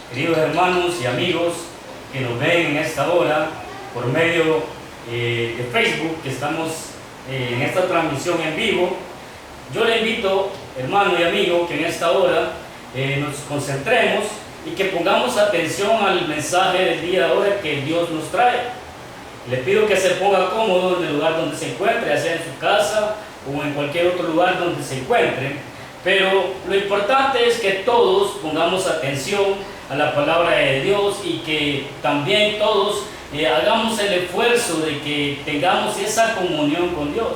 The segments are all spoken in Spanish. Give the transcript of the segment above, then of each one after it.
queridos hermanos y amigos que nos ven en esta hora por medio de Facebook, que estamos en esta transmisión en vivo. Yo le invito, hermano y amigo, que en esta hora nos concentremos y que pongamos atención al mensaje del día de hoy que Dios nos trae. Le pido que se ponga cómodo en el lugar donde se encuentre, ya sea en su casa o en cualquier otro lugar donde se encuentre. Pero lo importante es que todos pongamos atención a la palabra de Dios y que también todos hagamos el esfuerzo de que tengamos esa comunión con Dios.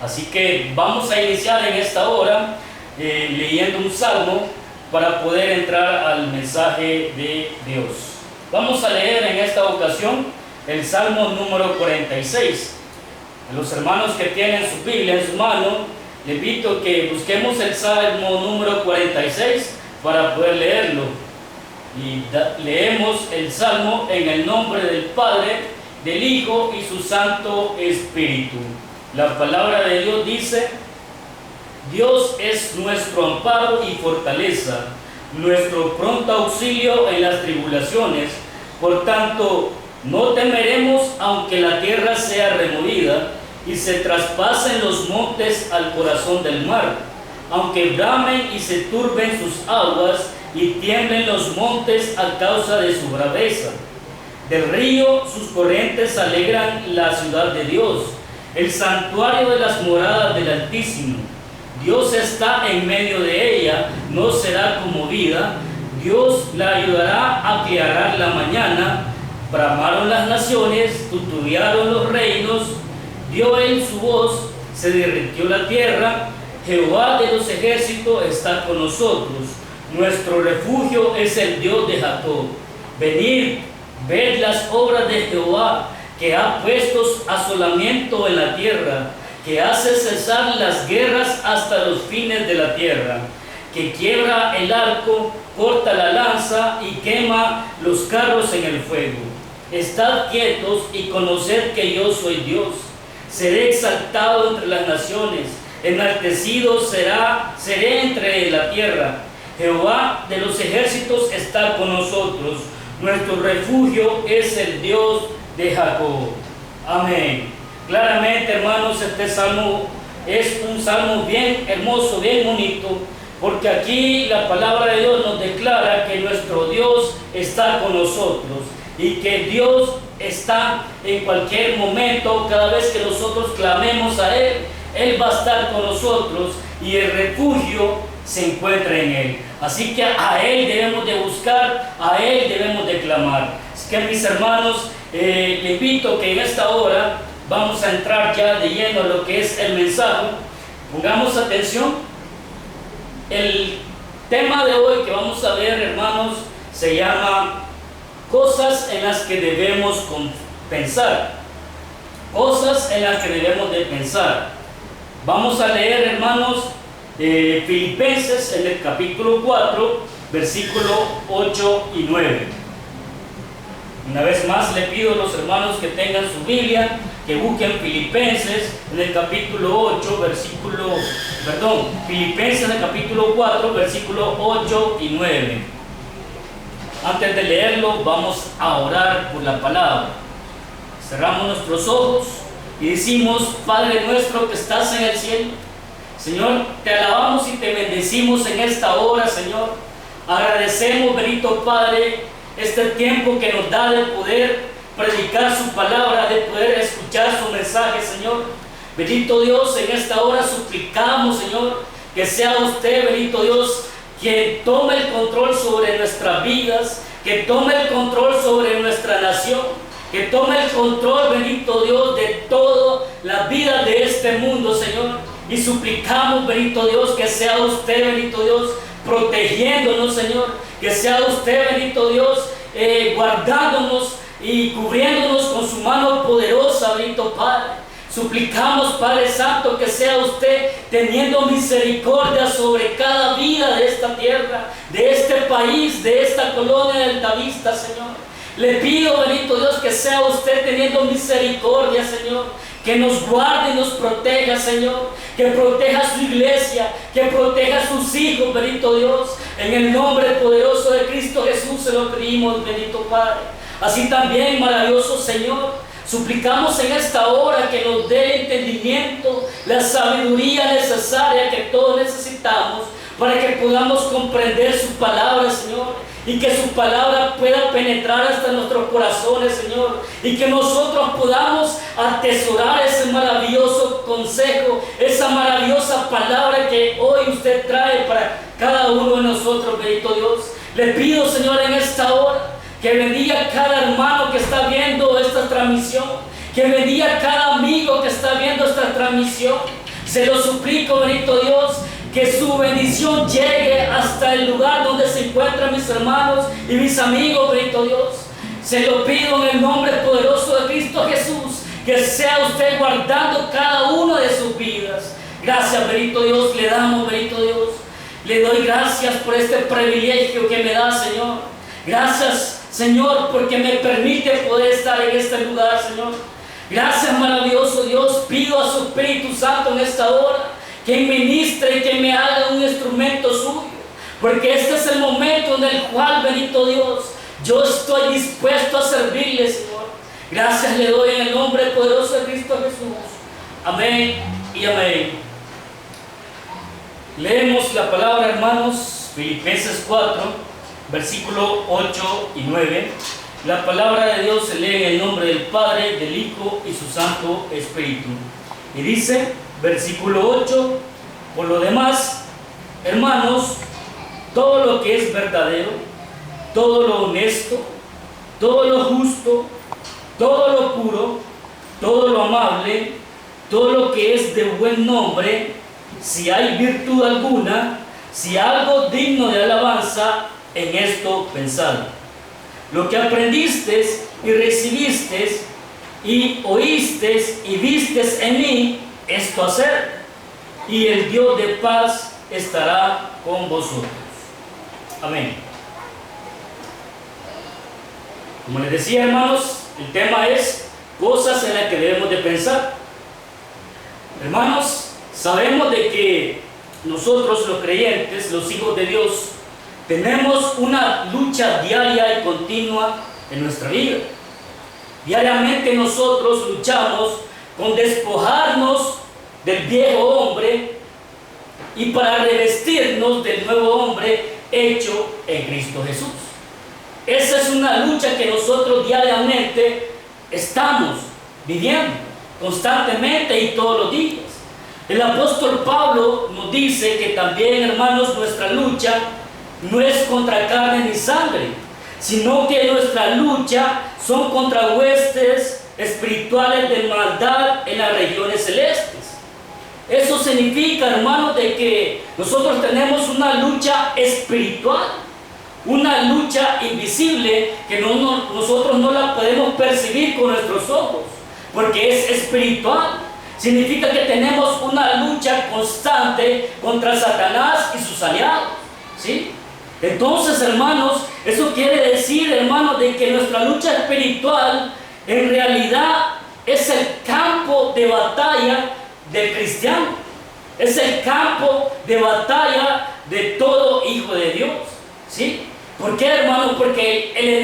Así que vamos a iniciar en esta hora leyendo un salmo para poder entrar al mensaje de Dios. Vamos a leer en esta ocasión el salmo número 46. A los hermanos que tienen su Biblia en su mano, les invito que busquemos el salmo número 46 para poder leerlo. Y leemos el salmo en el nombre del Padre, del Hijo y su Santo Espíritu. La palabra de Dios dice: Dios es nuestro amparo y fortaleza, nuestro pronto auxilio en las tribulaciones. Por tanto, no temeremos aunque la tierra sea removida y se traspasen los montes al corazón del mar, aunque bramen y se turben sus aguas y tiemblen los montes a causa de su braveza. Del río sus corrientes alegran la ciudad de Dios, el santuario de las moradas del Altísimo. Dios está en medio de ella, no será conmovida. Dios la ayudará a aclarar la mañana. Bramaron las naciones, tutubiaron los reinos. Dio él su voz, se derritió la tierra. Jehová de los ejércitos está con nosotros. Nuestro refugio es el Dios de Jacob. Venid, ved las obras de Jehová, que ha puesto asolamiento en la tierra, que hace cesar las guerras hasta los fines de la tierra, que quiebra el arco, corta la lanza y quema los carros en el fuego. Estad quietos y conoced que yo soy Dios. Seré exaltado entre las naciones, enaltecido seré entre la tierra. Jehová de los ejércitos está con nosotros. Nuestro refugio es el Dios de Jacob. Amén. Claramente, hermanos, este salmo es un salmo bien hermoso, bien bonito, porque aquí la palabra de Dios nos declara que nuestro Dios está con nosotros y que Dios está en cualquier momento. Cada vez que nosotros clamemos a Él, Él va a estar con nosotros y el refugio se encuentra en Él. Así que a Él debemos de buscar, a Él debemos de clamar. Así que, mis hermanos, les invito que en esta hora vamos a entrar ya de lleno a lo que es el mensaje. Pongamos atención. El tema de hoy que vamos a ver, hermanos, se llama cosas en las que debemos pensar. Cosas en las que debemos de pensar. Vamos a leer, hermanos, Filipenses en el capítulo 4, versículo 8 y 9. Una vez más le pido a los hermanos que tengan su Biblia, que busquen Filipenses en el capítulo 8, Filipenses en el capítulo 4, versículo 8 y 9. Antes de leerlo, vamos a orar por la palabra. Cerramos nuestros ojos y decimos: Padre nuestro que estás en el cielo, Señor, te alabamos y te bendecimos en esta hora, Señor. Agradecemos, bendito Padre, este tiempo que nos da de poder predicar su palabra, de poder escuchar su mensaje, Señor. Bendito Dios, en esta hora suplicamos, Señor, que sea usted, bendito Dios, quien tome el control sobre nuestras vidas, que tome el control sobre nuestra nación, que tome el control, bendito Dios, de todas las vidas de este mundo, Señor. Y suplicamos, bendito Dios, que sea usted, bendito Dios, protegiéndonos, Señor, que sea usted, bendito Dios, guardándonos y cubriéndonos con su mano poderosa, bendito Padre. Suplicamos, Padre Santo, que sea usted teniendo misericordia sobre cada vida de esta tierra, de este país, de esta colonia de Altavista, Señor. Le pido, bendito Dios, que sea usted teniendo misericordia, Señor, que nos guarde y nos proteja, Señor, que proteja a su iglesia, que proteja a sus hijos, bendito Dios. En el nombre poderoso de Cristo Jesús se lo pedimos, bendito Padre. Así también, maravilloso Señor, suplicamos en esta hora que nos dé el entendimiento, la sabiduría necesaria que todos necesitamos para que podamos comprender su palabra, Señor, y que su palabra pueda penetrar hasta nuestros corazones, Señor, y que nosotros podamos atesorar ese maravilloso consejo, esa maravillosa palabra que hoy usted trae para cada uno de nosotros, bendito Dios. Le pido, Señor, en esta hora que bendiga a cada hermano que está viendo esta transmisión, que bendiga a cada amigo que está viendo esta transmisión. Se lo suplico, bendito Dios, que su bendición llegue hasta el lugar donde se encuentran mis hermanos y mis amigos, bendito Dios. Se lo pido en el nombre poderoso de Cristo Jesús, que sea usted guardando cada una de sus vidas. Gracias, bendito Dios, le damos, bendito Dios. Le doy gracias por este privilegio que me da, Señor. Gracias, Señor, porque me permite poder estar en este lugar, Señor. Gracias, maravilloso Dios. Pido a su Espíritu Santo en esta hora que ministre y que me haga un instrumento suyo, porque este es el momento en el cual, bendito Dios, yo estoy dispuesto a servirle, Señor. Gracias le doy en el nombre poderoso de Cristo Jesús. Amén y amén. Leemos la palabra, hermanos, Filipenses 4, versículo 8 y 9. La palabra de Dios se lee en el nombre del Padre, del Hijo y su Santo Espíritu. Y dice, versículo 8, por lo demás, hermanos, todo lo que es verdadero, todo lo honesto, todo lo justo, todo lo puro, todo lo amable, todo lo que es de buen nombre, si hay virtud alguna, si algo digno de alabanza, en esto pensad. Lo que aprendisteis y recibisteis y oísteis y visteis en mí, esto hacer, y el Dios de paz estará con vosotros. Amén. Como les decía, hermanos, el tema es cosas en las que debemos de pensar. Hermanos, sabemos de que nosotros los creyentes, los hijos de Dios, tenemos una lucha diaria y continua en nuestra vida. Diariamente nosotros luchamos con despojarnos del viejo hombre y para revestirnos del nuevo hombre hecho en Cristo Jesús. Esa es una lucha que nosotros diariamente estamos viviendo constantemente y todos los días. El apóstol Pablo nos dice que también, hermanos, nuestra lucha no es contra carne ni sangre, sino que nuestra lucha son contra huestes espirituales de maldad en las regiones celestes. Eso significa, hermanos, de que nosotros tenemos una lucha espiritual, una lucha invisible que nosotros no la podemos percibir con nuestros ojos, porque es espiritual. Significa que tenemos una lucha constante contra Satanás y sus aliados, ¿sí? Entonces, hermanos, eso quiere decir, hermanos, de que nuestra lucha espiritual en realidad es el campo de batalla del cristiano. Es el campo de batalla de todo hijo de Dios, ¿sí? ¿Por qué, hermanos? Porque el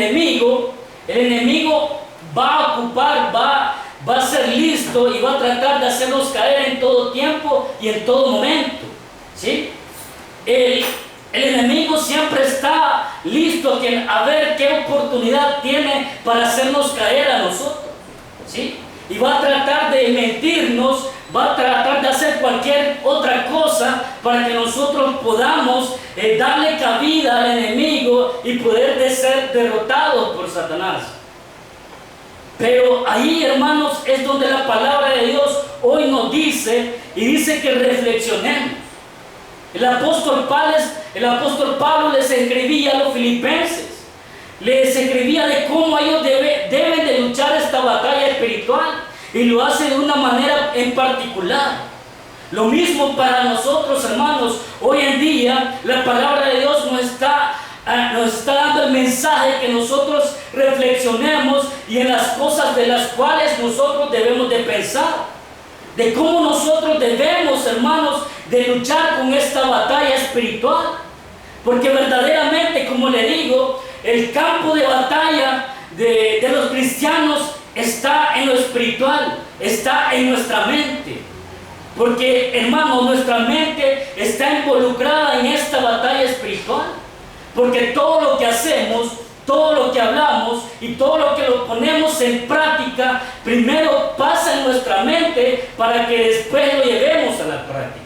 enemigo va a ocupar, va a ser listo y va a tratar de hacernos caer en todo tiempo y en todo momento, ¿sí? El enemigo siempre está listo a ver qué oportunidad tiene para hacernos caer a nosotros, ¿sí? Y va a tratar de mentirnos, va a tratar de hacer cualquier otra cosa para que nosotros podamos darle cabida al enemigo y poder ser derrotados por Satanás. Pero ahí, hermanos, es donde la palabra de Dios hoy nos dice, y dice que reflexionemos. El apóstol Pablo les escribía a los filipenses, les escribía de cómo ellos deben de luchar esta batalla espiritual, y lo hace de una manera en particular. Lo mismo para nosotros, hermanos. Hoy en día la palabra de Dios nos está dando el mensaje que nosotros reflexionemos y en las cosas de las cuales nosotros debemos de pensar. de cómo nosotros debemos, hermanos, de luchar con esta batalla espiritual. Porque verdaderamente, como le digo, el campo de batalla de los cristianos está en lo espiritual, está en nuestra mente. Porque, hermanos, nuestra mente está involucrada en esta batalla espiritual. Porque todo lo que hacemos, todo lo que hablamos y todo lo que lo ponemos en práctica, primero pasa en nuestra mente para que después lo llevemos a la práctica.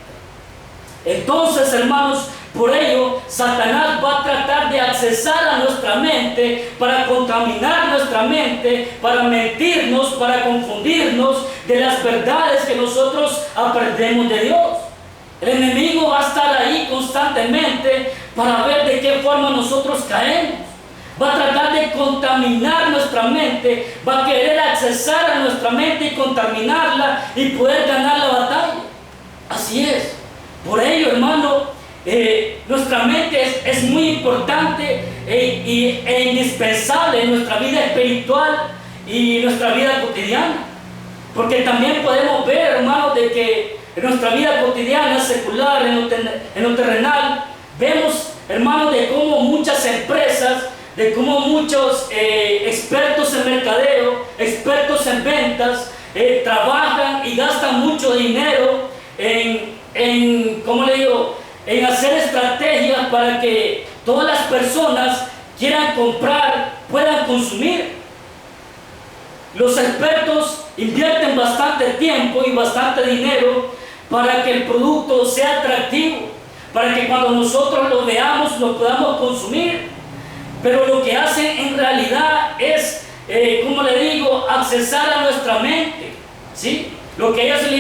Entonces, hermanos, por ello, Satanás va a tratar de accesar a nuestra mente para contaminar nuestra mente, para mentirnos, para confundirnos de las verdades que nosotros aprendemos de Dios. El enemigo va a estar ahí constantemente para ver de qué forma nosotros caemos. Va a tratar de contaminar nuestra mente, va a querer accesar a nuestra mente y contaminarla y poder ganar la batalla. Así es. Por ello, hermano, nuestra mente es muy importante e indispensable en nuestra vida espiritual y nuestra vida cotidiana. Porque también podemos ver, hermanos, de que en nuestra vida cotidiana, secular, en lo terrenal, vemos, hermanos, de cómo muchas empresas, de cómo muchos expertos en mercadeo, expertos en ventas, trabajan y gastan mucho dinero ¿cómo le digo?, en hacer estrategias para que todas las personas quieran comprar, puedan consumir. Los expertos invierten bastante tiempo y bastante dinero para que el producto sea atractivo, para que cuando nosotros lo veamos lo podamos consumir. Pero lo que hacen en realidad es, como le digo, accesar a nuestra mente, ¿sí? Lo que a ellos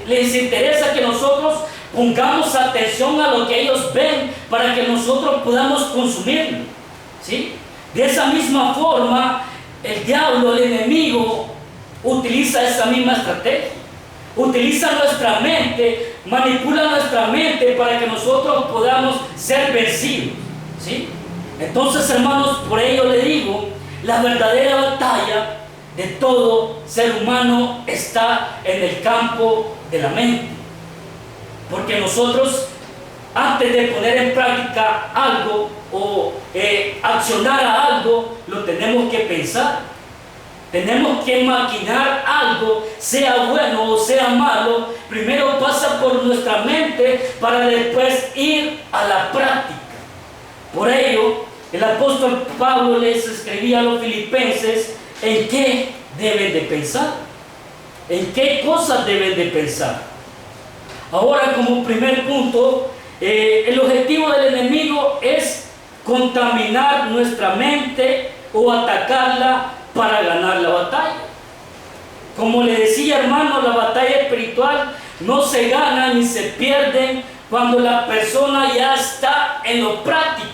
les interesa que nosotros pongamos atención a lo que ellos ven para que nosotros podamos consumirlo, ¿sí? De esa misma forma, el diablo, el enemigo, utiliza esa misma estrategia. Utiliza nuestra mente, manipula nuestra mente para que nosotros podamos ser vencidos, ¿sí? Entonces, hermanos, por ello le digo, la verdadera batalla de todo ser humano está en el campo de la mente. Porque nosotros, antes de poner en práctica algo o accionar a algo, lo tenemos que pensar. Tenemos que maquinar algo, sea bueno o sea malo. Primero pasa por nuestra mente para después ir a la práctica. Por ello, el apóstol Pablo les escribía a los filipenses en qué deben de pensar, en qué cosas deben de pensar. Ahora, como primer punto, el objetivo del enemigo es contaminar nuestra mente o atacarla para ganar la batalla. Como le decía, hermano, la batalla espiritual no se gana ni se pierde cuando la persona ya está en lo práctico,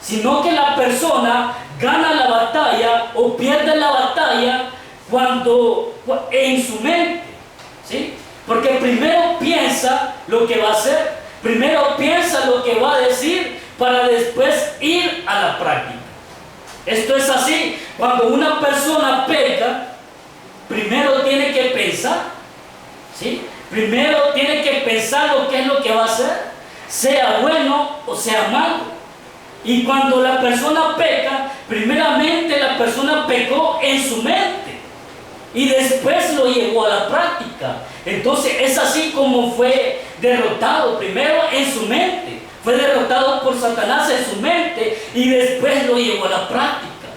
sino que la persona gana la batalla o pierde la batalla cuando en su mente, ¿sí? Porque primero piensa lo que va a hacer, primero piensa lo que va a decir para después ir a la práctica. Esto es así. Cuando una persona peca, primero tiene que pensar, ¿sí? Primero tiene que pensar lo que es lo que va a hacer, sea bueno o sea malo. Y cuando la persona peca, primeramente la persona pecó en su mente y después lo llevó a la práctica. Entonces es así como fue derrotado, primero en su mente. Fue derrotado por Satanás en su mente y después lo llevó a la práctica.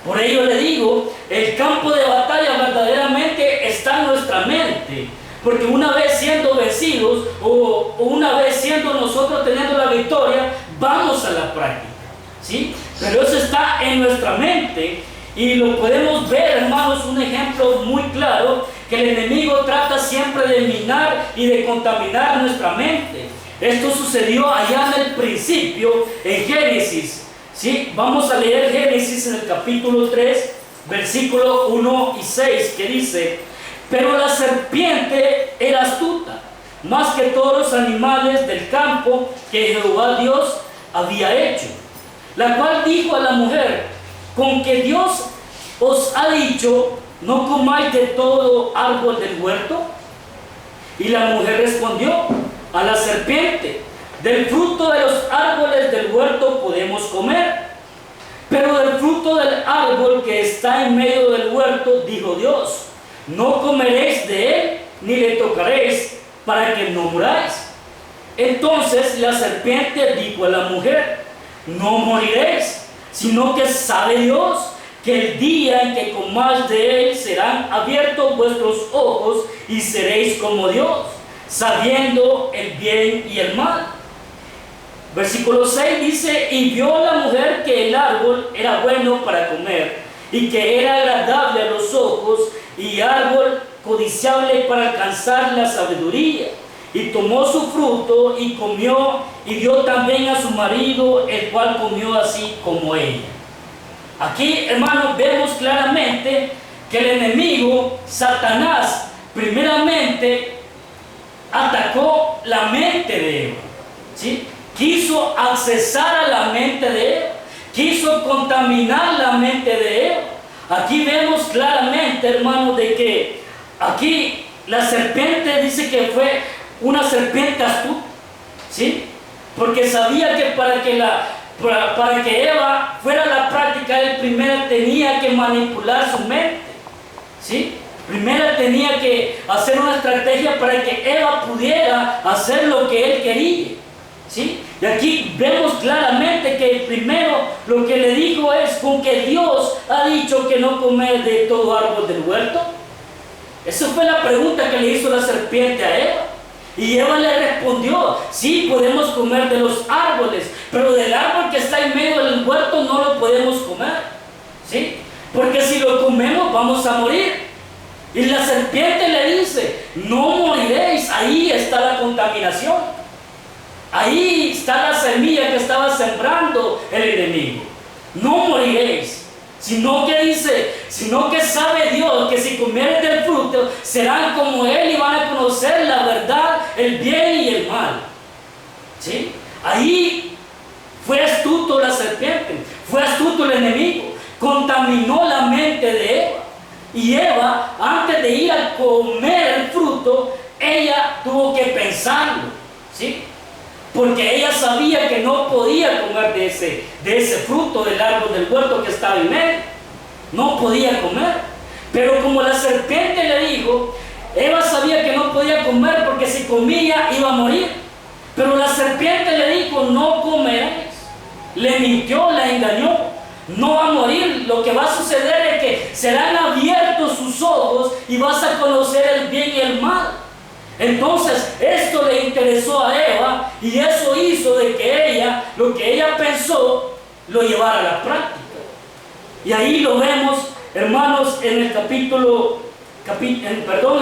Por ello le digo, el campo de batalla verdaderamente está en nuestra mente. Porque una vez siendo vencidos o una vez siendo nosotros teniendo la victoria, vamos a la práctica, ¿sí? Pero eso está en nuestra mente y lo podemos ver, hermanos, un ejemplo muy claro, que el enemigo trata siempre de minar y de contaminar nuestra mente. Esto sucedió allá en el principio, en Génesis, ¿sí? Vamos a leer Génesis en el capítulo 3, versículos 1 y 6, que dice: pero la serpiente era astuta, más que todos los animales del campo que Jehová Dios había hecho, la cual dijo a la mujer: con que Dios os ha dicho, no comáis de todo árbol del huerto. Y la mujer respondió a la serpiente: del fruto de los árboles del huerto podemos comer, pero del fruto del árbol que está en medio del huerto, dijo Dios, no comeréis de él, ni le tocaréis, para que no muráis. Entonces la serpiente dijo a la mujer: no moriréis, sino que sabe Dios que el día en que comáis de él serán abiertos vuestros ojos y seréis como Dios, sabiendo el bien y el mal. Versículo 6 dice: y vio la mujer que el árbol era bueno para comer, y que era agradable a los ojos, y árbol codiciable para alcanzar la sabiduría. Y tomó su fruto y comió, y dio también a su marido, el cual comió así como ella. Aquí, hermanos, vemos claramente que el enemigo, Satanás, primeramente atacó la mente de Eva, ¿sí? Quiso accesar a la mente de Eva, quiso contaminar la mente de Eva. Aquí vemos claramente, hermanos, de que aquí la serpiente dice que fue una serpiente astuta, ¿sí? Porque sabía que para que Eva fuera a la práctica, él primero tenía que manipular su mente, ¿sí? Primero tenía que hacer una estrategia para que Eva pudiera hacer lo que él quería, ¿sí? Y aquí vemos claramente que primero lo que le dijo es: con que Dios ha dicho que no comer de todo árbol del huerto. Esa fue la pregunta que le hizo la serpiente a Eva. Y Eva le respondió: sí, podemos comer de los árboles, pero del árbol que está en medio del huerto no lo podemos comer, ¿sí? Porque si lo comemos vamos a morir. Y la serpiente le dice: no moriréis. Ahí está la contaminación. Ahí está la semilla que estaba sembrando el enemigo. No moriréis. Sino que sabe Dios que si comieren del fruto serán como él y van a conocer la verdad, el bien y el mal, ¿sí? Ahí fue astuto la serpiente, fue astuto el enemigo, contaminó la mente de Eva. Y Eva, antes de ir a comer el fruto, ella tuvo que pensarlo, ¿sí? Porque ella sabía que no podía comer de ese fruto del árbol del huerto que estaba en medio. No podía comer. Pero como la serpiente le dijo, Eva sabía que no podía comer porque si comía iba a morir. Pero la serpiente le dijo: no comeréis. Le mintió, la engañó. No va a morir. Lo que va a suceder es que serán abiertos sus ojos y vas a conocer el bien y el mal. Entonces esto le interesó a Eva y eso hizo de que ella, lo que ella pensó, lo llevara a la práctica. Y ahí lo vemos, hermanos, en el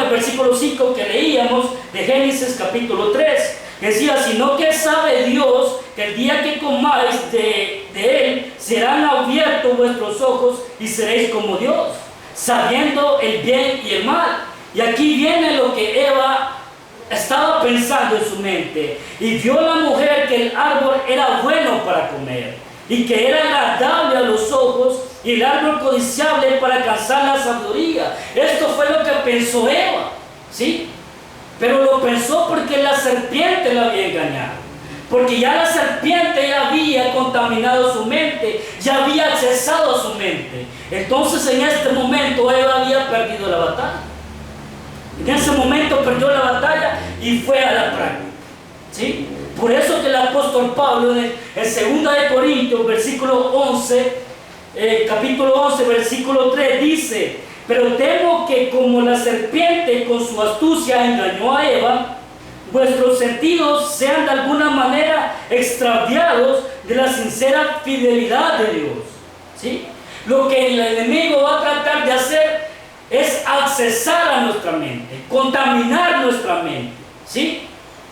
el versículo 5 que leíamos de Génesis capítulo 3. Decía: sino que sabe Dios que el día que comáis de él serán abiertos vuestros ojos y seréis como Dios, sabiendo el bien y el mal. Y aquí viene lo que Eva estaba pensando en su mente. Y vio la mujer que el árbol era bueno para comer y que era agradable a los ojos y el árbol codiciable para alcanzar la sabiduría. Esto fue lo que pensó Eva, ¿sí? Pero lo pensó porque la serpiente la había engañado, porque ya la serpiente ya había contaminado su mente, ya había accesado a su mente. Entonces en este momento Eva había perdido la batalla. En ese momento perdió la batalla y fue a la práctica, ¿sí? Por eso que el apóstol Pablo en 2 de Corintios capítulo 11, versículo 3 dice: pero temo que como la serpiente con su astucia engañó a Eva, vuestros sentidos sean de alguna manera extraviados de la sincera fidelidad de Dios, ¿sí? Lo que el enemigo va a tratar de hacer es accesar a nuestra mente, contaminar nuestra mente, ¿sí?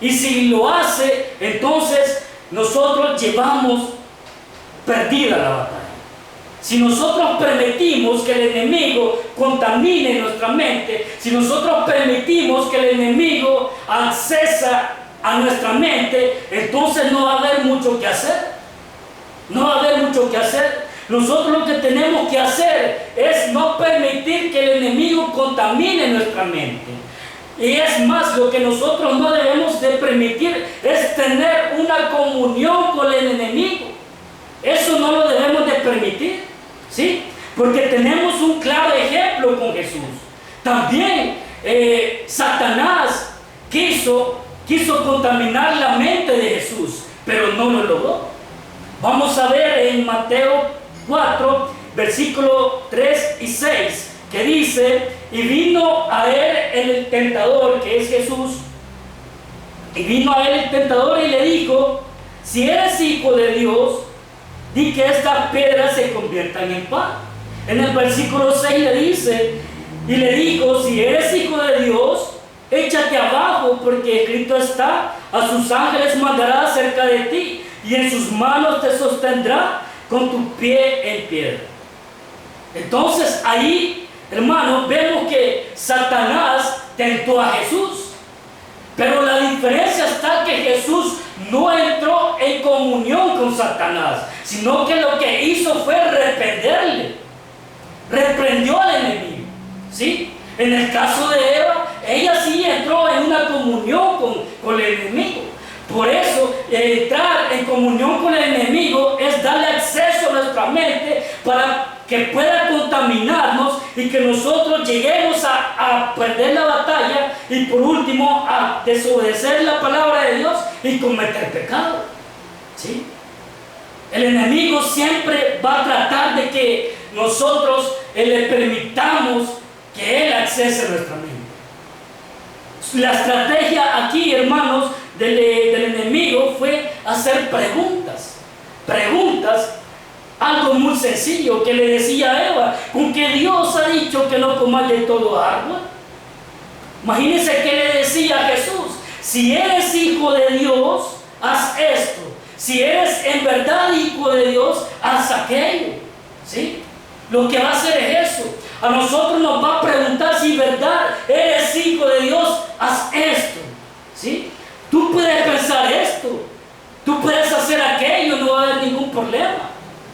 Y si lo hace, entonces nosotros llevamos perdida la batalla. Si nosotros permitimos que el enemigo contamine nuestra mente, si nosotros permitimos que el enemigo accesa a nuestra mente, entonces no va a haber mucho que hacer. No va a haber mucho que hacer. Nosotros lo que tenemos que hacer es no permitir que el enemigo contamine nuestra mente. Y es más, lo que nosotros no debemos de permitir es tener una comunión con el enemigo. Eso no lo debemos de permitir, ¿sí? Porque tenemos un claro ejemplo con Jesús. También Satanás quiso contaminar la mente de Jesús, pero no lo logró. Vamos a ver en Mateo 4, versículos 3 y 6, que dice: y vino a él el tentador, que es Jesús, y vino a él el tentador y le dijo: si eres hijo de Dios, di que estas piedras se conviertan en pan. En el versículo 6 le dice, y le dijo: si eres hijo de Dios, échate abajo, porque escrito está: a sus ángeles mandará cerca de ti, y en sus manos te sostendrá con tu pie en piedra. Entonces ahí, hermanos, vemos que Satanás tentó a Jesús, pero la diferencia está que Jesús no entró en comunión con Satanás, sino que lo que hizo fue reprendió al enemigo, ¿sí? En el caso de Eva, ella sí entró en una comunión con el enemigo. Por eso, entrar en comunión con el enemigo es darle acceso a nuestra mente para que pueda contaminarnos y que nosotros lleguemos a perder la batalla y por último a desobedecer la palabra de Dios y cometer pecado, ¿sí? El enemigo siempre va a tratar de que nosotros le permitamos que él accese a nuestra mente. La estrategia aquí, hermanos, del enemigo fue hacer preguntas, algo muy sencillo que le decía a Eva: ¿con que Dios ha dicho que no comas de todo árbol? Imagínense que le decía a Jesús: si eres hijo de Dios, haz esto; si eres en verdad hijo de Dios, haz aquello, ¿sí? Lo que va a hacer es eso. A nosotros nos va a preguntar: si en verdad eres hijo de Dios, haz esto, ¿sí? Tú puedes pensar esto, tú puedes hacer aquello, no va a haber ningún problema,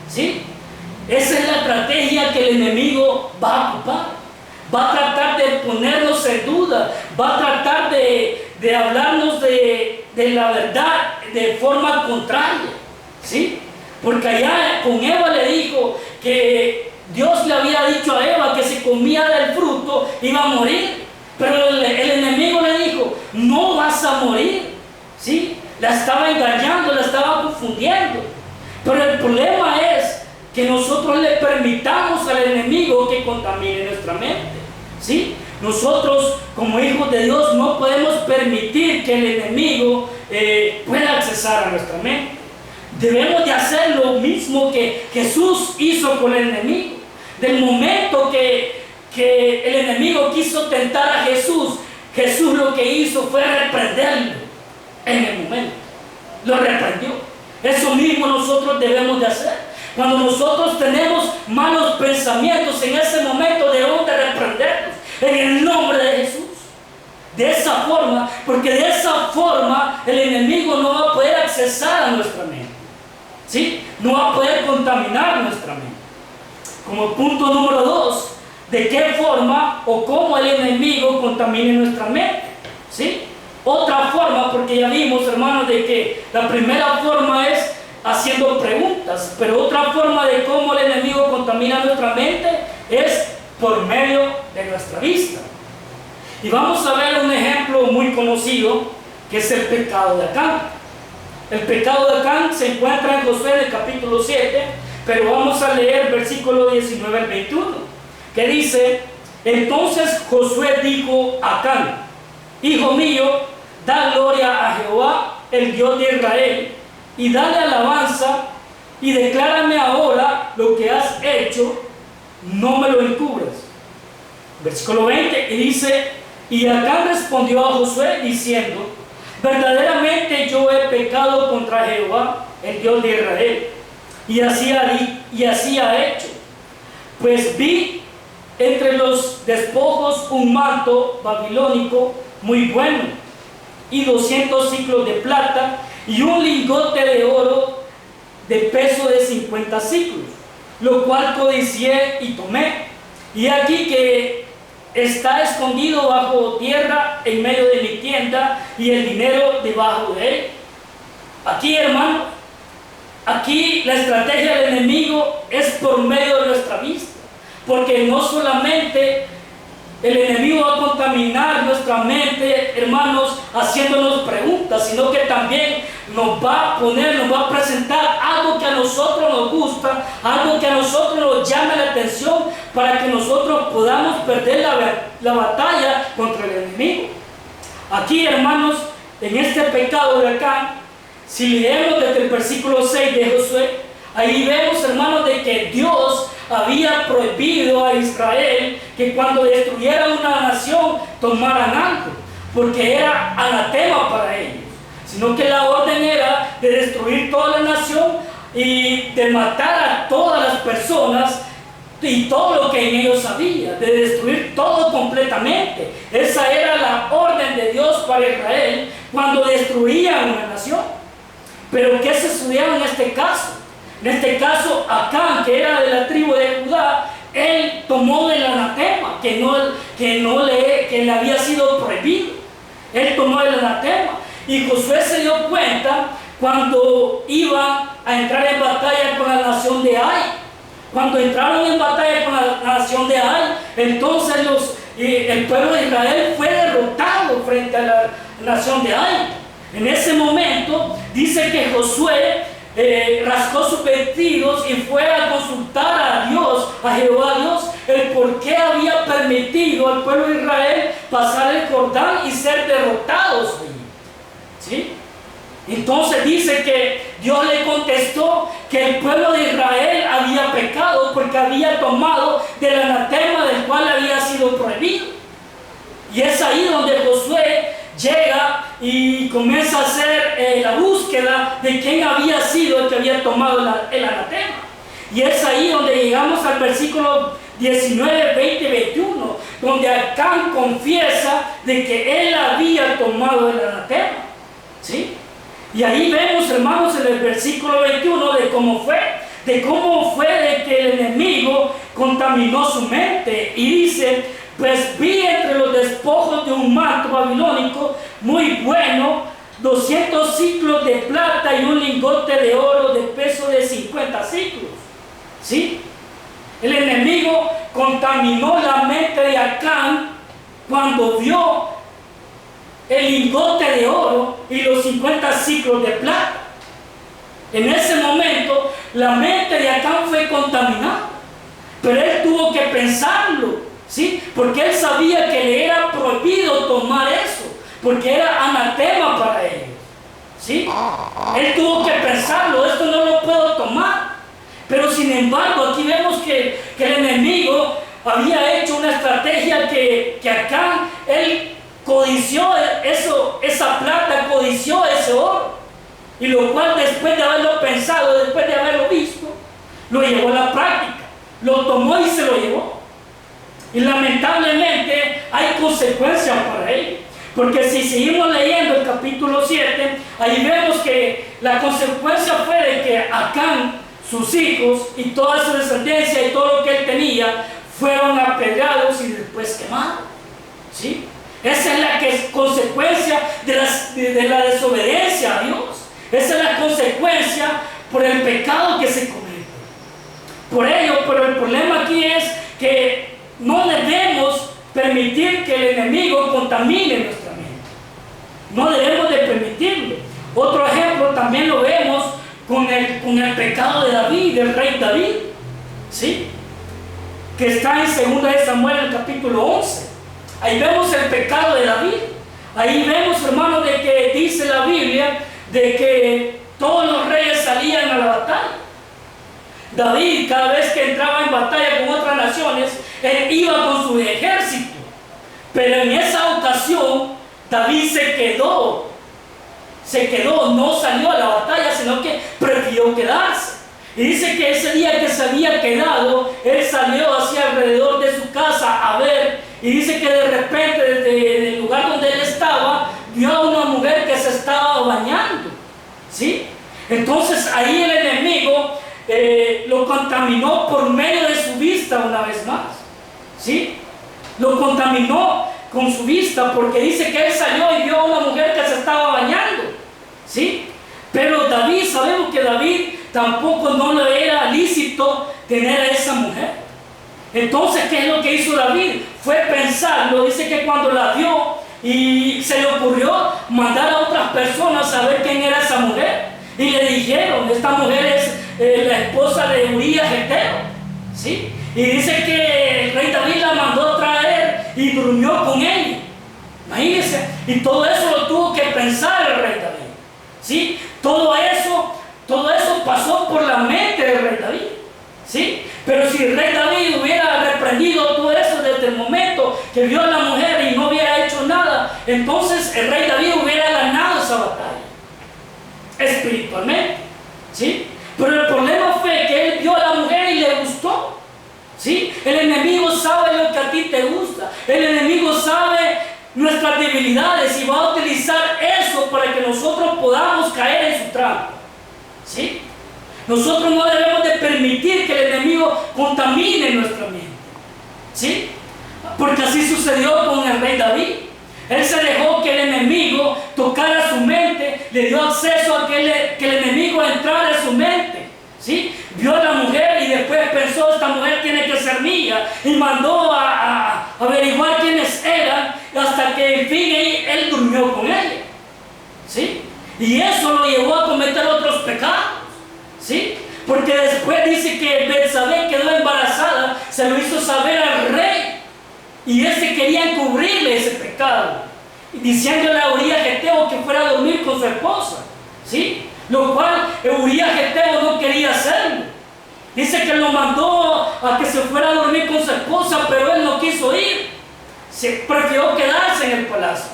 ¿sí? Esa es la estrategia que el enemigo va a ocupar. Va a tratar de ponernos en duda, va a tratar de hablarnos de la verdad de forma contraria, ¿sí? Porque allá con Eva le dijo que Dios le había dicho a Eva que si comía del fruto iba a morir, pero el enemigo le dijo: no vas a morir, ¿sí? La estaba engañando, la estaba confundiendo. Pero el problema es que nosotros le permitamos al enemigo que contamine nuestra mente, ¿sí? Nosotros como hijos de Dios no podemos permitir que el enemigo pueda accesar a nuestra mente. Debemos de hacer lo mismo que Jesús hizo con el enemigo. Del momento que el enemigo quiso tentar a Jesús, Jesús lo que hizo fue reprenderlo en el momento. Lo reprendió. Eso mismo nosotros debemos de hacer. Cuando nosotros tenemos malos pensamientos, en ese momento debemos de reprenderlos en el nombre de Jesús. De esa forma, porque de esa forma el enemigo no va a poder accesar a nuestra mente, ¿sí? No va a poder contaminar nuestra mente. Como punto número 2, ¿de qué forma o cómo el enemigo contamina nuestra mente? ¿Sí? Otra forma, porque ya vimos, hermanos, de que la primera forma es haciendo preguntas, pero otra forma de cómo el enemigo contamina nuestra mente es por medio de nuestra vista. Y vamos a ver un ejemplo muy conocido, que es el pecado de Acán. El pecado de Acán se encuentra en Josué, en el capítulo 7, pero vamos a leer versículo 19 al 21, que dice: entonces Josué dijo a Acán: hijo mío, da gloria a Jehová, el Dios de Israel, y dale alabanza, y declárame ahora lo que has hecho, no me lo encubras. Versículo 20, y dice: y Acán respondió a Josué diciendo: verdaderamente yo he pecado contra Jehová, el Dios de Israel, y así ha hecho, pues vi entre los despojos un manto babilónico muy bueno, y 200 siclos de plata, y un lingote de oro de peso de 50 siclos, lo cual codicié y tomé. Y aquí que está escondido bajo tierra en medio de mi tienda y el dinero debajo de él. Aquí, hermano, aquí la estrategia del enemigo es por medio de nuestra vista, porque no solamente el enemigo va a contaminar nuestra mente, hermanos, haciéndonos preguntas, sino que también nos va a presentar algo que a nosotros nos gusta, algo que a nosotros nos llame la atención, para que nosotros podamos perder la batalla contra el enemigo. Aquí, hermanos, en este pecado de acá, si leemos desde el versículo 6 de Josué, ahí vemos, hermanos, de que Dios había prohibido a Israel que cuando destruyeran una nación tomaran algo, porque era anatema para ellos, sino que la orden era de destruir toda la nación y de matar a todas las personas y todo lo que en ellos había, de destruir todo completamente. Esa era la orden de Dios para Israel cuando destruían una nación. Pero ¿qué se estudiaba en este caso? En este caso, Acán, que era de la tribu de Judá, él tomó del anatema que le había sido prohibido. Él tomó el anatema. Y Josué se dio cuenta cuando iban a entrar en batalla con la nación de Ai. Cuando entraron en batalla con la nación de Ai, entonces el pueblo de Israel fue derrotado frente a la nación de Ai. En ese momento dice que Josué rascó sus vestidos y fue a consultar a Dios, a Jehová Dios, el por qué había permitido al pueblo de Israel pasar el Jordán y ser derrotados allí. ¿Sí? Entonces dice que Dios le contestó que el pueblo de Israel había pecado porque había tomado del anatema del cual había sido prohibido. Y es ahí donde Josué llega y comienza a hacer la búsqueda de quién había sido el que había tomado el anatema. Y es ahí donde llegamos al versículo 19, 20 y 21, donde Acán confiesa de que él había tomado el anatema. ¿Sí? Y ahí vemos, hermanos, en el versículo 21 de cómo fue de que el enemigo contaminó su mente. Y dice: pues vi entre los despojos de un manto babilónico muy bueno 200 ciclos de plata y un lingote de oro de peso de 50 ciclos. ¿Sí? El enemigo contaminó la mente de Acán cuando vio el lingote de oro y los 50 ciclos de plata. En ese momento la mente de Acán fue contaminada, pero él tuvo que pensarlo, ¿sí? Porque él sabía que le era prohibido tomar eso, porque era anatema para ellos, ¿sí? Él tuvo que pensarlo: esto no lo puedo tomar. Pero sin embargo, aquí vemos que el enemigo había hecho una estrategia que Acán, él codició esa plata, codició ese oro, y lo cual, después de haberlo pensado, después de haberlo visto, lo llevó a la práctica, lo tomó y se lo llevó. Y lamentablemente hay consecuencias para ello, porque si seguimos leyendo el capítulo 7, ahí vemos que la consecuencia fue de que Acán, sus hijos y toda su descendencia y todo lo que él tenía fueron apedreados y después quemados. ¿Sí? Esa es la consecuencia de la desobediencia a Dios. Esa es la consecuencia por el pecado que se comete. Por ello, pero el problema aquí es que no debemos permitir que el enemigo contamine nuestra mente. No debemos de permitirlo. Otro ejemplo también lo vemos con el pecado de David, del rey David, ¿sí? Que está en 2 de Samuel, el capítulo 11. Ahí vemos el pecado de David. Ahí vemos, hermanos, de que dice la Biblia de que todos los reyes salían a la batalla. David, cada vez que entraba en batalla con otras naciones, él iba con su ejército. Pero en esa ocasión, David se quedó, no salió a la batalla, sino que prefirió quedarse. Y dice que ese día que se había quedado, él salió hacia alrededor de su casa a ver, y dice que de repente desde el lugar donde él estaba, vio a una mujer que se estaba bañando, ¿sí? Entonces ahí el enemigo lo contaminó por medio de su vista una vez más, ¿sí? lo contaminó con su vista, porque dice que él salió y vio a una mujer que se estaba bañando, ¿sí? Pero David, sabemos que David tampoco no le era lícito tener a esa mujer. Entonces, ¿qué es lo que hizo David? Fue pensarlo. Dice que cuando la vio y se le ocurrió mandar a otras personas a ver quién era esa mujer, y le dijeron, esta mujer es la esposa de Urías Geteo, ¿sí? Y dice que el rey David la mandó a traer y durmió con ella. Imagínense, y todo eso lo tuvo que pensar el rey David, ¿sí? Todo eso pasó por la mente del rey David, ¿sí? Pero si el rey David hubiera reprendido todo eso desde el momento que vio a la mujer y no hubiera hecho nada, entonces el rey David hubiera ganado esa batalla espiritualmente, ¿sí? Pero el problema fue que él vio a la mujer y le gustó, ¿sí? El enemigo sabe lo que a ti te gusta. El enemigo sabe nuestras debilidades y va a utilizar eso para que nosotros podamos caer en su trampa, ¿sí? Nosotros no debemos de permitir que el enemigo contamine nuestra mente, ¿sí? Porque así sucedió con el rey David. Él se dejó que el enemigo tocara su mente, le dio acceso a que el enemigo entrara en su mente, ¿sí? Vio a la mujer y después pensó, esta mujer tiene que ser mía, y mandó a averiguar quiénes eran, hasta que en fin él durmió con ella, ¿sí? Y eso lo llevó a cometer otros pecados, ¿sí? Porque después dice que Betsabé quedó embarazada, se lo hizo saber al rey, y él quería encubrirle ese pecado, diciéndole a Urías Geteo que fuera a dormir con su esposa, ¿sí? Lo cual Urías Geteo no quería hacerlo. Dice que lo mandó a que se fuera a dormir con su esposa, pero él no quiso ir, se prefirió quedarse en el palacio,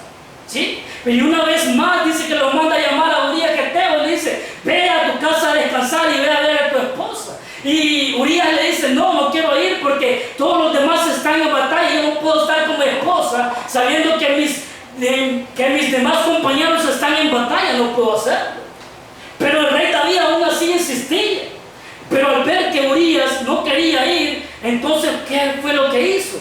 ¿sí? Y una vez más dice que lo manda a llamar a Urías Geteo, le dice, ve a tu casa a descansar y ve a ver a tu esposa. Y Urías le dice, no quiero ir porque todos los demás están en batalla, yo no puedo estar con mi esposa sabiendo que mis demás compañeros están en batalla, no puedo hacerlo. Pero el rey David aún así insistía. Pero al ver que Urías no quería ir, entonces ¿qué fue lo que hizo?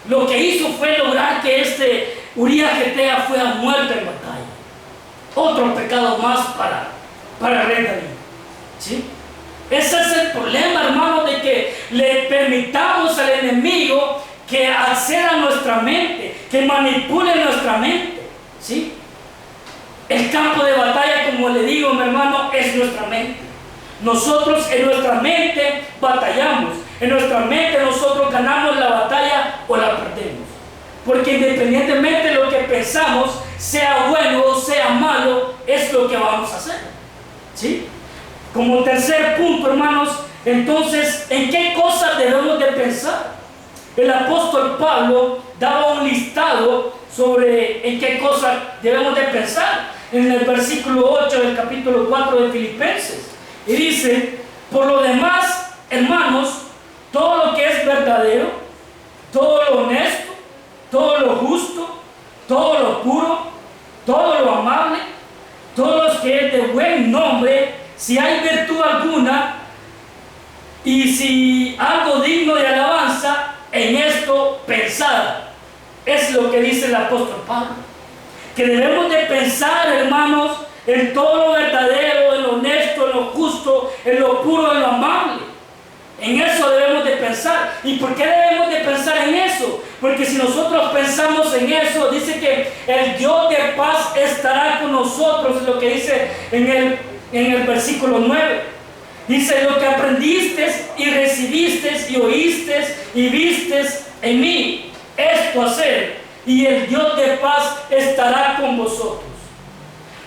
Lo que hizo fue lograr que Urías Geteo fuera muerto en batalla. Otro pecado más para el rey David, ¿sí? Ese es el problema, hermano, de que le permitamos al enemigo que acceda a nuestra mente, que manipule nuestra mente, ¿sí? El campo de batalla, como le digo, mi hermano, es nuestra mente. Nosotros en nuestra mente batallamos. En nuestra mente nosotros ganamos la batalla o la perdemos. Porque independientemente de lo que pensamos, sea bueno o sea malo, es lo que vamos a hacer, ¿sí? Como tercer punto, hermanos, entonces, ¿en qué cosas debemos de pensar? El apóstol Pablo daba un listado sobre en qué cosas debemos de pensar en el versículo 8 del capítulo 4 de Filipenses. Y dice, por lo demás, hermanos, todo lo que es verdadero, todo lo honesto, todo lo justo, todo lo puro, todo lo amable, todo lo que es de buen nombre, si hay virtud alguna y si algo digno de alabanza, en esto pensad. Es lo que dice el apóstol Pablo, que debemos de pensar, hermanos, en todo lo verdadero, en lo honesto, en lo justo, en lo puro, en lo amable. En eso debemos de pensar. ¿Y por qué debemos de pensar en eso? Porque si nosotros pensamos en eso, dice que el Dios de paz estará con nosotros, es lo que dice en el versículo 9. Dice, lo que aprendiste y recibiste y oíste y viste en mí, esto hacer, y el Dios de paz estará con vosotros.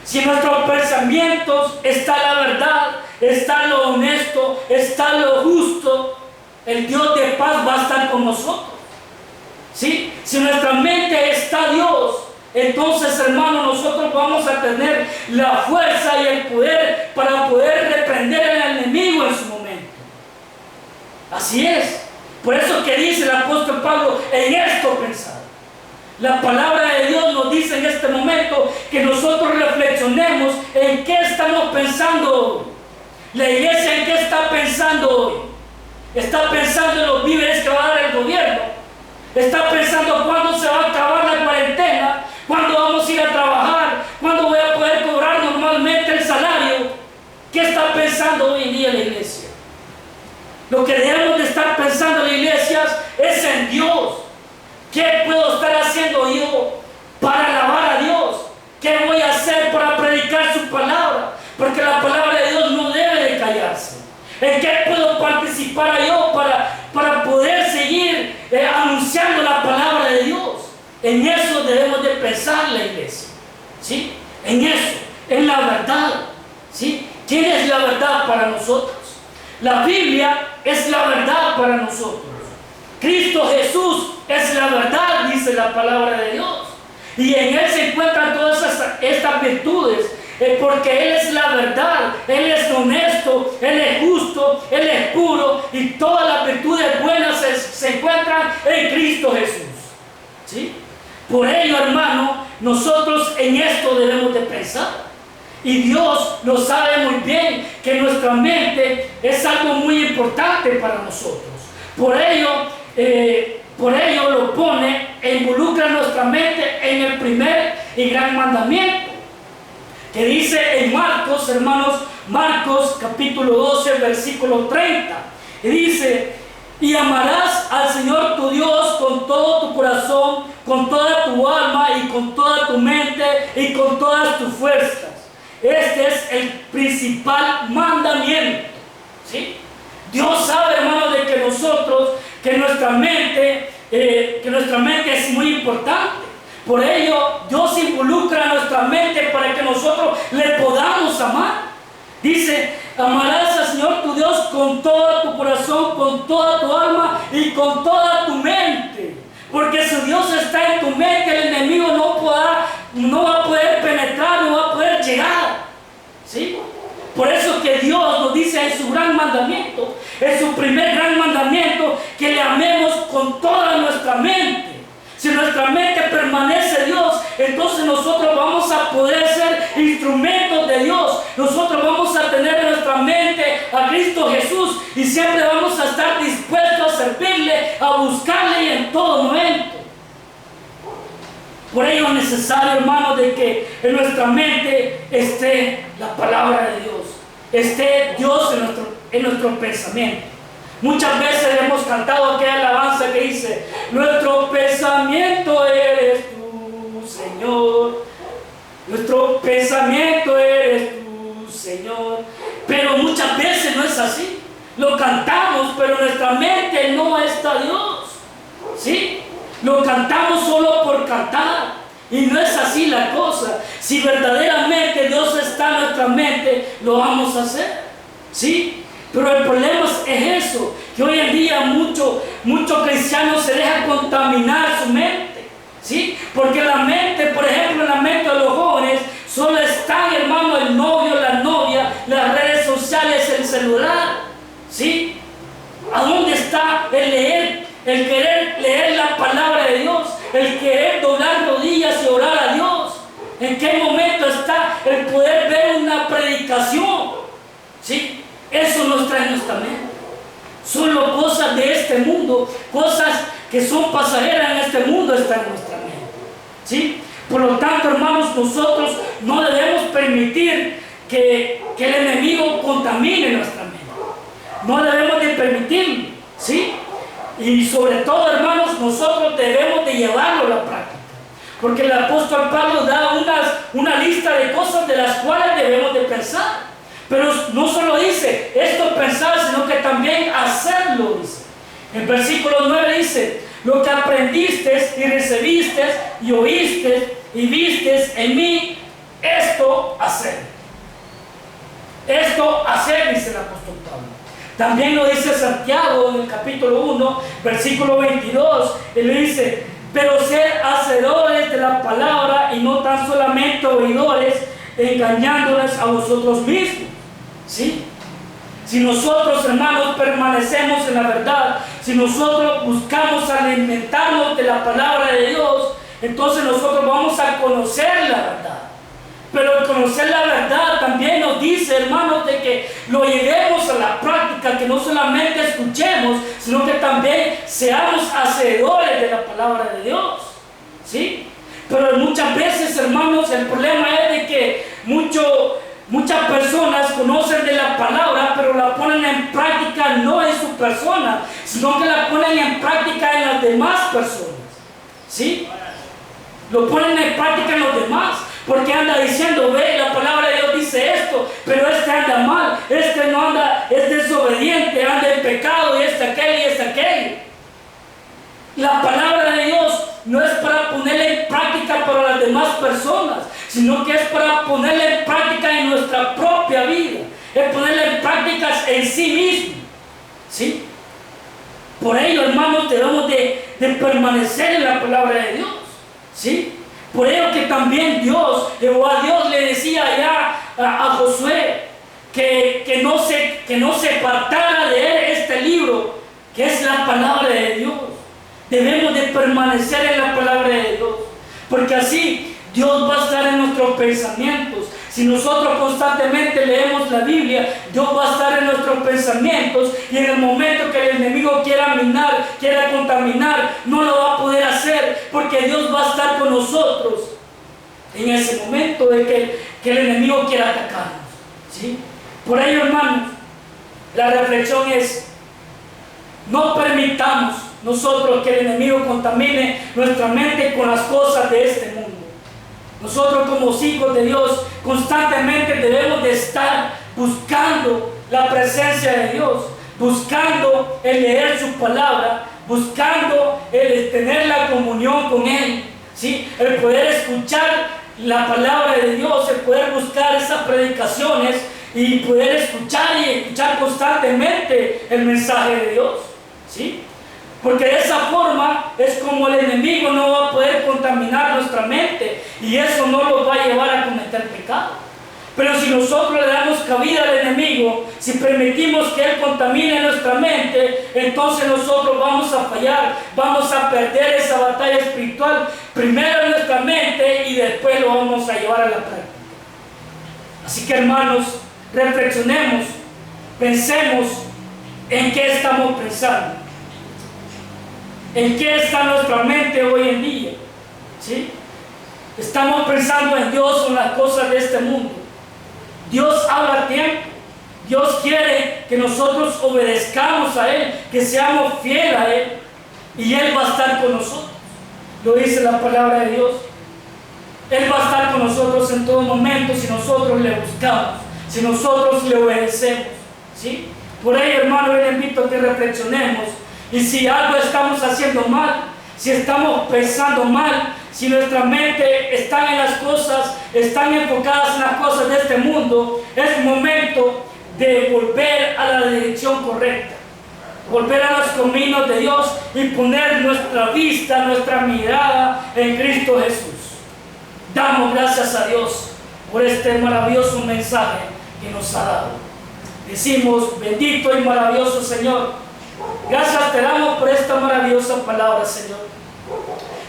Si en nuestros pensamientos está la verdad, está lo honesto, está lo justo, el Dios de paz va a estar con nosotros, ¿sí? Si en nuestra mente está Dios, entonces, hermano, nosotros vamos a tener la fuerza y el poder para poder reprender al enemigo en su momento. Así es. Por eso que dice el apóstol Pablo, en esto pensar. La palabra de Dios nos dice en este momento que nosotros reflexionemos en qué estamos pensando hoy. La iglesia, ¿en qué está pensando hoy? ¿Está pensando en los víveres que va a dar el gobierno? Está pensando cuándo se va a acabar la cuarentena, cuándo vamos a ir a trabajar, cuándo voy a poder cobrar normalmente el salario. ¿Qué está pensando hoy en día la iglesia? Lo que debemos de estar pensando en la iglesia es en Dios. ¿Qué puedo estar haciendo yo para alabar a Dios? ¿Qué voy a hacer para predicar su palabra? Porque la palabra de Dios no debe de callarse. ¿En qué puedo participar yo para poder seguir anunciando la palabra de Dios? En eso debemos de pensar la iglesia, ¿sí? En eso, en la verdad, ¿sí? ¿Quién es la verdad para nosotros? La Biblia es la verdad para nosotros. Cristo Jesús es la verdad, dice la palabra de Dios. Y en Él se encuentran todas estas virtudes, porque Él es la verdad, Él es honesto, Él es justo, Él es puro, y todas las virtudes buenas se encuentran en Cristo Jesús, ¿sí? Por ello, hermano, nosotros en esto debemos de pensar. Y Dios lo sabe muy bien, que nuestra mente es algo muy importante para nosotros. Por ello lo pone e involucra nuestra mente en el primer y gran mandamiento, que dice en Marcos, hermanos, Marcos capítulo 12, versículo 30, y dice: y amarás al Señor tu Dios con todo tu corazón, con toda tu alma y con toda tu mente y con todas tus fuerzas. Este es el principal mandamiento, ¿sí? Dios sabe, hermano, de que nuestra mente es muy importante. Por ello, Dios involucra a nuestra mente para que nosotros le podamos amar. Dice: amarás al Señor tu Dios con todo tu corazón, con toda tu alma y con toda tu mente. Porque si Dios está en tu mente, el enemigo no va a poder penetrar, no va a poder llegar, ¿sí? Por eso que Dios nos dice en su gran mandamiento, en su primer gran mandamiento, que le amemos con toda nuestra mente. Si nuestra mente permanece Dios, entonces nosotros vamos a poder ser instrumentos de Dios. Nosotros vamos a tener en nuestra mente a Cristo Jesús y siempre vamos a estar dispuestos a servirle, a buscarle y en todo momento. Por ello es necesario, hermanos, de que en nuestra mente esté la palabra de Dios, esté Dios en nuestro pensamiento. Muchas veces hemos cantado aquella alabanza que dice: nuestro pensamiento eres tú, Señor. Nuestro pensamiento eres tú, Señor. Pero muchas veces no es así. Lo cantamos, pero en nuestra mente no está Dios, ¿sí? Lo cantamos solo por cantar. Y no es así la cosa. Si verdaderamente Dios está en nuestra mente, lo vamos a hacer, ¿sí? Pero el problema es eso, que hoy en día muchos cristianos se dejan contaminar su mente, ¿sí? Porque la mente, por ejemplo, en la mente de los jóvenes, solo están, hermano, el novio, la novia, las redes sociales, el celular, ¿sí? ¿A dónde está el querer leer la palabra de Dios, el querer doblar rodillas y orar a Dios? ¿En qué momento está el poder ver una predicación? ¿Sí? Eso nos trae nuestra mente. Solo cosas de este mundo, cosas que son pasajeras en este mundo están en nuestra mente, ¿sí? Por lo tanto, hermanos, nosotros no debemos permitir que el enemigo contamine nuestra mente. No debemos de permitirlo, ¿sí? Y sobre todo, hermanos, nosotros debemos de llevarlo a la práctica. Porque el apóstol Pablo da una lista de cosas de las cuales debemos de pensar. Pero no solo dice esto pensar, sino que también hacerlo, dice. En versículo 9 dice: lo que aprendiste y recibiste y oíste y viste en mí, esto hacer. Esto hacer, dice el apóstol Pablo. También lo dice Santiago en el capítulo 1, versículo 22. Él le dice: pero ser hacedores de la palabra y no tan solamente oidores, engañándoles a vosotros mismos, ¿sí? Si nosotros, hermanos, permanecemos en la verdad, si nosotros buscamos alimentarnos de la palabra de Dios, entonces nosotros vamos a conocer la verdad. Pero el conocer la verdad también nos dice, hermanos, de que lo llevemos a la práctica, que no solamente escuchemos, sino que también seamos hacedores de la palabra de Dios. ¿Sí? Pero muchas veces, hermanos, el problema es de que muchas personas conocen de la palabra, pero la ponen en práctica no en su persona, sino que la ponen en práctica en las demás personas. ¿Sí? Lo ponen en práctica en los demás, porque anda diciendo, ve, la palabra de Dios dice esto, pero este anda mal, este no anda, es desobediente, anda en pecado, y este aquel, y este aquel. La palabra de Dios no es para ponerla en práctica para las demás personas, sino que es para ponerla en práctica en nuestra propia vida, es ponerla en práctica en sí mismo. ¿Sí? Por ello, hermanos, debemos de permanecer en la palabra de Dios. ¿Sí? Por ello que también Dios le decía allá a Josué que no se apartara de él este libro, que es la palabra de Dios. Debemos de permanecer en la palabra de Dios, porque así Dios va a estar en nuestros pensamientos. Si nosotros constantemente leemos la Biblia, Dios va a estar en nuestros pensamientos, y en el momento que el enemigo quiera minar, quiera contaminar, no lo va a poder hacer, porque Dios va a estar con nosotros en ese momento de que el enemigo quiera atacarnos. ¿Sí? Por ello, hermanos, la reflexión es: no permitamos nosotros que el enemigo contamine nuestra mente con las cosas de este mundo. Nosotros como hijos de Dios constantemente debemos de estar buscando la presencia de Dios, buscando el leer su palabra, buscando el tener la comunión con Él, ¿sí? El poder escuchar la palabra de Dios, el poder buscar esas predicaciones y poder escuchar constantemente el mensaje de Dios, ¿sí? Porque de esa forma es como el enemigo no va a poder contaminar nuestra mente, y eso no nos va a llevar a cometer pecado. Pero si nosotros le damos cabida al enemigo, si permitimos que él contamine nuestra mente, entonces nosotros vamos a fallar, vamos a perder esa batalla espiritual, primero en nuestra mente y después lo vamos a llevar a la práctica. Así que, hermanos, reflexionemos, pensemos en qué estamos pensando. ¿En qué está nuestra mente hoy en día? ¿Sí? Estamos pensando en Dios o en las cosas de este mundo. Dios habla a tiempo. Dios quiere que nosotros obedezcamos a Él, que seamos fieles a Él, y Él va a estar con nosotros. Lo dice la palabra de Dios. Él va a estar con nosotros en todo momento si nosotros le buscamos, si nosotros le obedecemos. ¿Sí? Por ello, hermano, yo le invito a que reflexionemos. Y si algo estamos haciendo mal, si estamos pensando mal, si nuestra mente está en las cosas, están enfocadas en las cosas de este mundo, es momento de volver a la dirección correcta, volver a los caminos de Dios y poner nuestra vista, nuestra mirada en Cristo Jesús. Damos gracias a Dios por este maravilloso mensaje que nos ha dado. Decimos: bendito y maravilloso Señor. Gracias te damos por esta maravillosa palabra, Señor.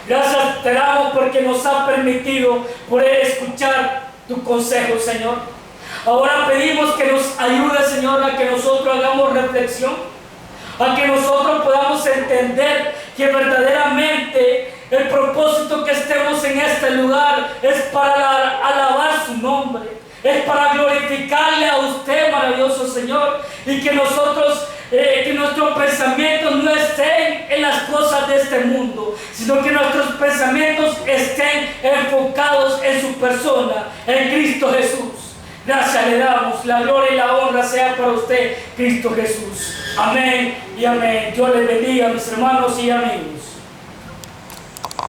Gracias te damos porque nos ha permitido poder escuchar tu consejo, Señor. Ahora pedimos que nos ayude, Señor, a que nosotros hagamos reflexión, a que nosotros podamos entender que verdaderamente el propósito que estemos en este lugar es para alabar su nombre, es para glorificarle a usted, maravilloso Señor, y que nosotros que nuestros pensamientos no estén en las cosas de este mundo, sino que nuestros pensamientos estén enfocados en su persona, en Cristo Jesús. Gracias le damos, la gloria y la honra sea para usted, Cristo Jesús. Amén y amén. Dios les bendiga, mis hermanos y amigos.